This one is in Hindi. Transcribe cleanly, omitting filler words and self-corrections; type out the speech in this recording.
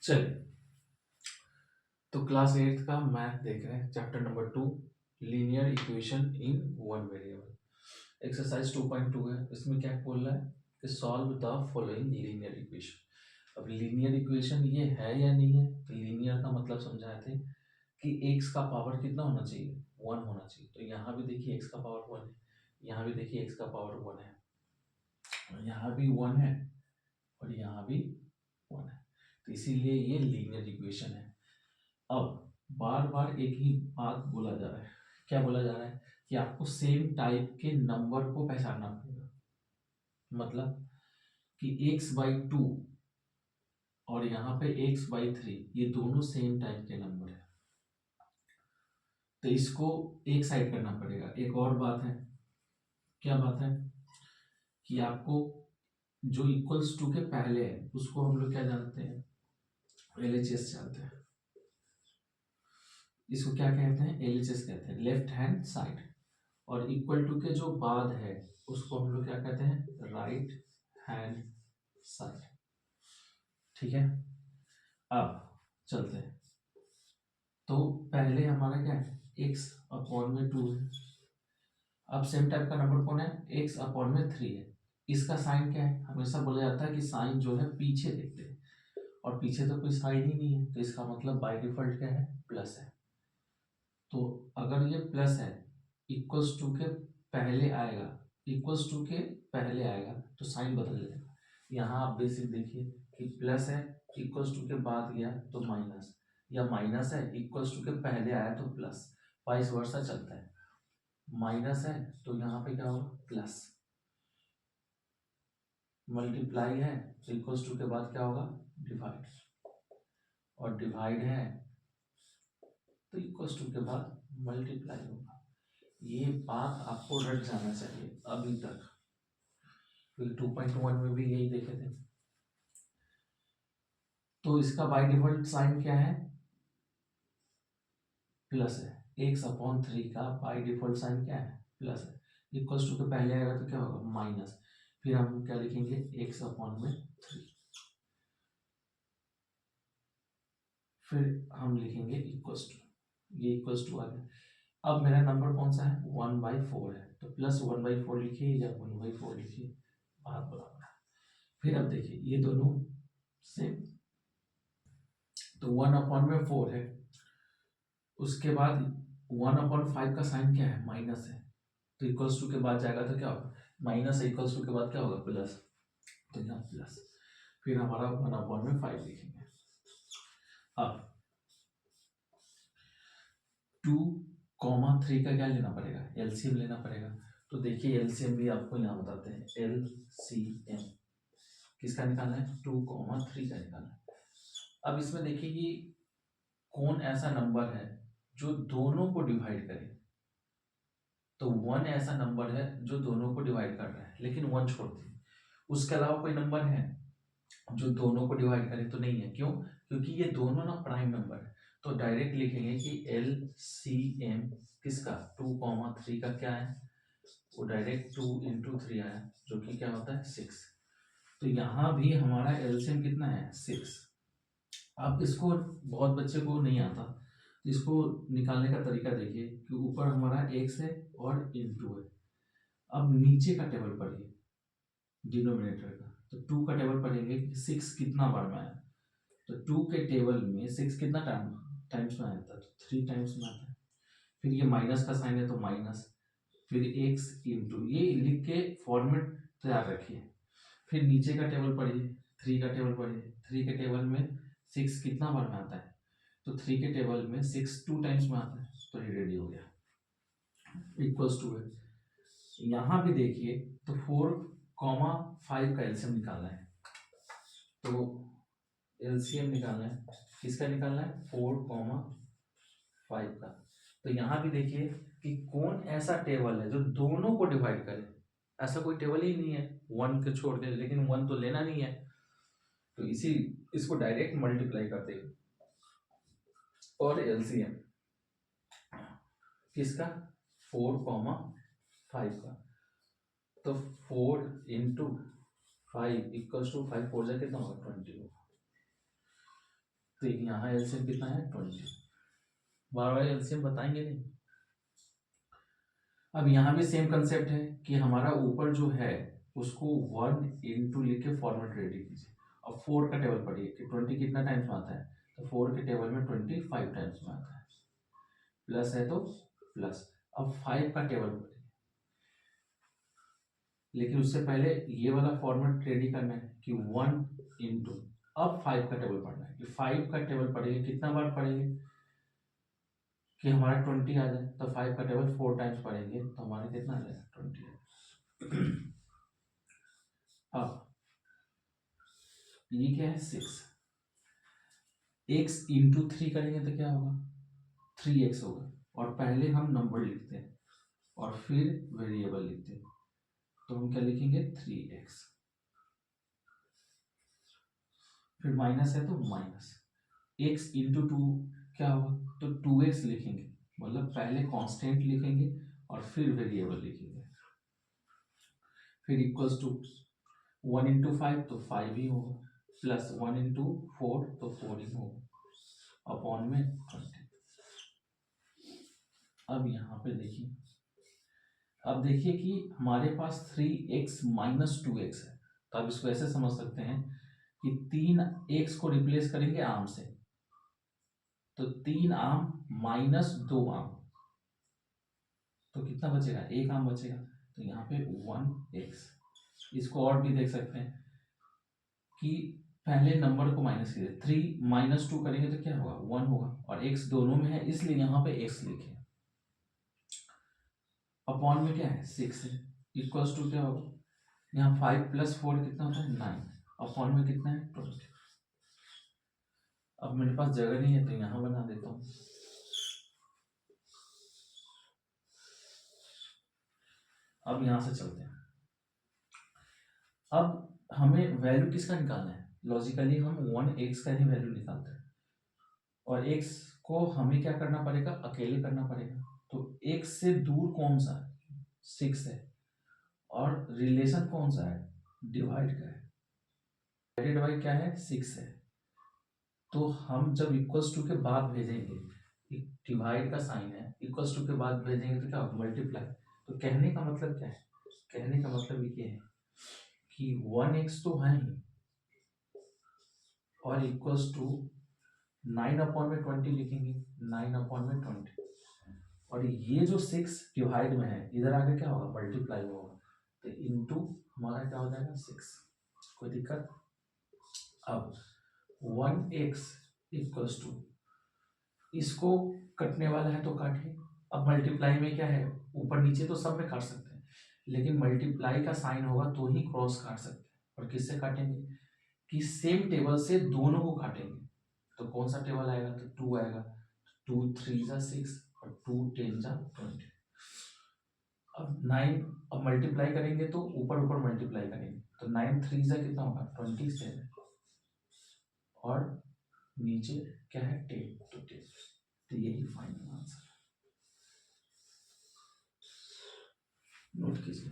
चलिए, तो क्लास 8 का मैथ देख रहे हैं, chapter number 2, linear equation in one variable. Exercise 2.2 है। इसमें क्या बोल रहा है कि solve the following linear equation. अब लीनियर इक्वेशन ये है या नहीं है, तो लीनियर का मतलब समझाए थे कि x का पावर कितना होना चाहिए, 1 होना चाहिए। तो यहाँ भी देखिए x का पावर 1 है, यहाँ भी देखिए x का पावर 1 है, यहाँ भी 1 है और यहाँ भी 1 है। तो इसीलिए ये लीनियर इक्वेशन है। अब बार बार एक ही बात बोला जा रहा है। क्या बोला जा रहा है कि आपको सेम टाइप के नंबर को पहचानना पड़ेगा। मतलब कि x/2 और यहाँ पे x/3 ये दोनों सेम टाइप के नंबर है, तो इसको एक साइड करना पड़ेगा। एक और बात है, क्या बात है कि आपको जो इक्वल्स टू के पहले है उसको हम लोग क्या जानते हैं, LHS जानते हैं। इसको क्या कहते हैं, LHS कहते हैं, लेफ्ट हैंड साइड। और इक्वल टू के जो बाद है उसको हम लोग क्या कहते हैं, राइट हैंड साइड। ठीक है, अब चलते हैं। तो पहले हमारा क्या है, x/2 है। अब सेम टाइप का नंबर कौन है, x/3 है। इसका साइन क्या है, हमेशा बोला जाता है कि साइन जो है पीछे देखते हैं, और पीछे तो कोई साइन ही नहीं है, तो इसका मतलब बाय डिफॉल्ट क्या है, प्लस है। तो अगर ये प्लस है, इक्वल्स टू के पहले आएगा, इक्वल्स टू के पहले आएगा तो साइन बदल जाएगा। यहाँ आप बेसिक देखिए कि प्लस है, इक्वल्स टू के बाद गया तो माइनस, या माइनस है, इक्वल्स टू के पहले आया तो प्लस, वाइस वर्सा चलता है। माइनस है तो यहाँ पे क्या होगा, प्लस। मल्टीप्लाई है तो इक्वल्स टू के बाद क्या होगा, डिवाइड। और डिवाइड है तो इक्वल्स टू के बाद मल्टीप्लाई होगा। ये बात आपको रट जाना चाहिए अभी तक, क्योंकि 2.1 में भी यही देखे थे। तो इसका बाय डिफॉल्ट साइन क्या है, प्लस है। x/3 का बाय डिफॉल्ट साइन क्या है, प्लस है। इक्वल्स टू के पहले आएगा तो क्या होगा, माइनस। फिर हम क्या लिखेंगे, x/3। फिर हम लिखेंगे इक्वल्स टू, ये इक्वल्स टू आ गया। अब मेरा नंबर कौन सा है, 1/4 है, तो प्लस 1/4 लिखिए या 1/4 लिखिए, बात बराबर है। फिर अब देखिए ये दोनों सेम, तो 1/4 है। उसके बाद 1/5 का साइन क्या है, माइनस है, तो इक्वल्स टू के बाद जाएगा तो क्या होगा, माइनस है, इक्वल्स टू के बाद क्या होगा, प्लस, तो यहाँ प्लस। फिर हमारा 1/5 लिखेंगे। अब 2, 3 का क्या लेना पड़ेगा, एलसीएम लेना पड़ेगा। तो देखिए एलसीएम भी आपको यहाँ बताते हैं, एलसीएम किसका निकालना है, 2, 3 का निकालना है। अब इसमें देखिए कि कौन ऐसा नंबर है जो दोनों को डिवाइड करे। तो 1 ऐसा नंबर है जो दोनों को डिवाइड कर रहा है, लेकिन 1 छोड़ दिए। उसके अलावा कोई नंबर है जो दोनों को डिवाइड करे, तो नहीं है। क्यों, क्योंकि ये दोनों ना प्राइम नंबर है। तो डायरेक्ट लिखेंगे कि LCM किसका, 2, 3 का क्या है, वो डायरेक्ट 2 × 3 आया, जो कि क्या होता है, 6। तो यहाँ भी हमारा एलसीएम कितना है, 6। अब इसको बहुत बच्चे को नहीं आता, तो इसको निकालने का तरीका देखिए कि ऊपर हमारा x है और इंटू है। अब नीचे का टेबल पढ़िए, डिनोमिनेटर का, तो 2 का टेबल पढ़ेंगे कि 6 कितना बार में आया। तो 2 के टेबल में 6 कितना टाइम्स में आता है, तो 3 टाइम्स में आता है। फिर ये माइनस का साइन है तो माइनस, फिर x इंटू, ये लिख के फॉर्मेट तैयार रखिए। फिर नीचे का टेबल पढ़िए, 3 का टेबल पढ़िए। 3 के टेबल में 6 कितना बार में आता है, तो 3 के टेबल में 6 2 टाइम्स में आता है, तो ये रेडी हो गया, इक्वल्स टू है। यहाँ भी देखिए, तो 4, 5 का एलसीएम निकालना है। तो एलसीएम निकालना है, किसका निकालना है, 4, 5 का। तो यहाँ भी देखिए कि कौन ऐसा टेबल है जो दोनों को डिवाइड करे। ऐसा कोई टेबल ही नहीं है 1 के छोड़ के, लेकिन 1 तो लेना नहीं है, तो इसको डायरेक्ट मल्टीप्लाई करते हैं। और एलसीएम किसका, 4, 5 का, तो 4 × 5 = 5, 4 जा कितना होगा, 20 होगा। तो यहाँ एलसीएम कितना है 20। बार बार एलसीएम बताएंगे नहीं। अब यहाँ भी सेम कंसेप्ट है कि हमारा ऊपर जो है उसको 1 इंटू लिख के फॉर्मेट रेडी कीजिए। अब 4 का टेबल पढ़िए कि 20 कितना टाइम्स में आता है, तो 4 के टेबल में 25 टाइम्स में आता है, प्लस है तो प्लस। अब 5 का टेबल पढ़िए, लेकिन उससे पहले ये वाला फॉर्मेट रेडी करना है कि 1 इंटू, अब 5 का टेबल पढ़ना है कि 5 का टेबल पढ़ेंगे, कितना बार पढ़ेंगे कि हमारा 20 आ जाए, तो 5 का टेबल 4 टाइम्स पढ़ेंगे तो हमारा कितना आ जाएगा 20। अब ये क्या है 6, x इंटू 3 करेंगे तो क्या होगा 3x होगा, और पहले हम नंबर लिखते हैं और फिर वेरिएबल लिखते हैं, तो हम क्या लिखेंगे 3x, फिर माइनस है तो माइनस, x इंटू 2 क्या होगा, तो 2x लिखेंगे, मतलब पहले कांस्टेंट लिखेंगे और फिर वेरिएबल लिखेंगे, फिर इक्वल्स टू 1 इंटू 5 तो 5 ही होगा, प्लस 1 इंटू 4 तो 4 ही होगा, अपॉन में 20। अब यहाँ पे देखिए, अब देखिए कि हमारे पास 3x माइनस 2x है, तो आप इसको ऐसे समझ सकते हैं कि 3x को रिप्लेस करेंगे आम से, तो 3 आम माइनस 2 आम, तो कितना बचेगा 1 आम बचेगा, तो यहाँ पे 1x। इसको और भी देख सकते हैं कि पहले नंबर को माइनस कीजिए, 3 माइनस 2 करेंगे तो क्या होगा 1 होगा, और x दोनों में है इसलिए यहाँ पे x लिखे, अपॉन में क्या है 6 है, इक्वल्स टू क्या होगा, यहाँ 5 प्लस 4 कितना होता है 9, अपॉन में कितना है 20। अब मेरे पास जगह नहीं है तो यहाँ बना देता हूँ। अब यहाँ से चलते हैं, अब हमें वैल्यू किसका निकालना है, लॉजिकली हम 1x का ही वैल्यू निकालते हैं, और x को हमें क्या करना पड़ेगा अकेले करना पड़ेगा, तो x से दूर कौन सा है 6 है, और रिलेशन कौन सा है डिवाइड का है, डिवाइडेड बाई क्या है 6 है, तो हम जब इक्वल्स टू के बाद भेजेंगे, डिवाइड का साइन है, इक्वल्स टू के बाद भेजेंगे तो क्या होगा मल्टीप्लाई। तो कहने का मतलब क्या है, कहने का मतलब ये है कि 1x तो है ही, और इक्वल्स टू 9 अपॉन में 20 लिखेंगे, 9 अपॉन में 20, और ये जो 6 डिवाइड में है इधर आगे क्या होगा मल्टीप्लाई होगा, तो इनटू हमारा क्या हो जाएगा 6, कोई दिक्कत। अब 1x इक्वल्स टू, इसको कटने वाला है तो काटिए, अब मल्टीप्लाई में क्या है ऊपर नीचे तो सब में काट सकते हैं, लेकिन मल्टीप्लाई का साइन होगा तो ही क्रॉस काट सकते हैं, और किससे काटेंगे कि सेम टेबल से दोनों को काटेंगे, तो कौन सा टेबल आएगा तो 2 आएगा, 2 3 जा 6 और 2 10 जा 20। अब 9, अब मल्टीप्लाई करेंगे तो ऊपर ऊपर मल्टीप्लाई करेंगे, तो 9 3 जा कितना होगा 27, और नीचे क्या है 10, तो 10, तो यही फाइनल आंसर, नोट कीजिए।